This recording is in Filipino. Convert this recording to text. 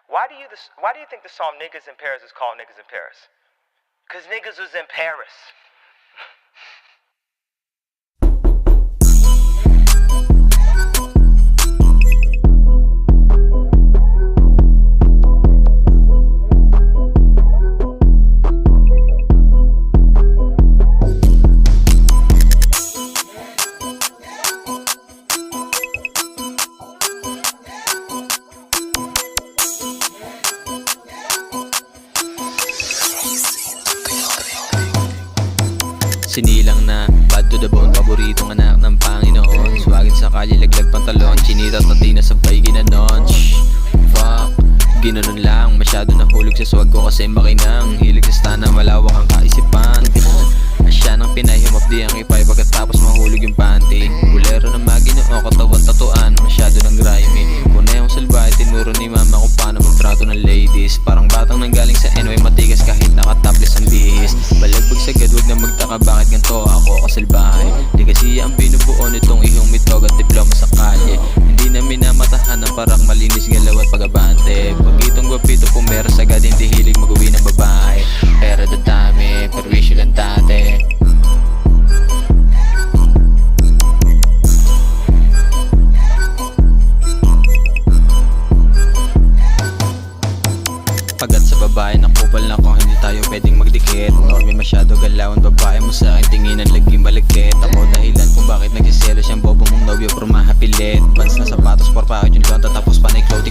Why do you think the song Niggas in Paris is called Niggas in Paris? Cause niggas was in Paris. Sinilang na, bad to the bone, paboritong anak ng Panginoon. Swagin sa kalye, laglag pantalon, chinitat na di na sabay ginanon. Fuck, ginanon lang, masyado nahulog sa swag ko kasi makinang. Hilig sa stana, malawak ang kaisipan. Asya ng Pinay, humapdi ang ipay pagkatapos mahulog yung panty. Bulero na Maginoo, katawan tatuan, masyado ng grimy. Punayong salbahe, tinuro ni mama kung paano magtrato ng ladies. Parang batang nanggaling sa NY, matigas kahit nakataplis ang bihis. Balagbag sagad, wag na magtaka bakit ganito ako kasalbahay. Di kasi ang binubuo nitong ihong mitog at diploma sa kalye. Hindi na minamatahan ng parang malinis galaw at pag-abante. Pag itong gwapito pumeras agad, hindi hilig mag-uwi ng babae. Pera dadami, perwisyo lang dati. Pagkat sa babae, nakupal na kung hindi tayo pwedeng magdikit. Norme masyado galawan, babae mo sa akin tinginan laging balikit. Ako dahilan kung bakit nagsiselo siyang bobo mong nobyo pero mahapilit. Pants na sapatos, por pakit yung lonta tapos panay clothing.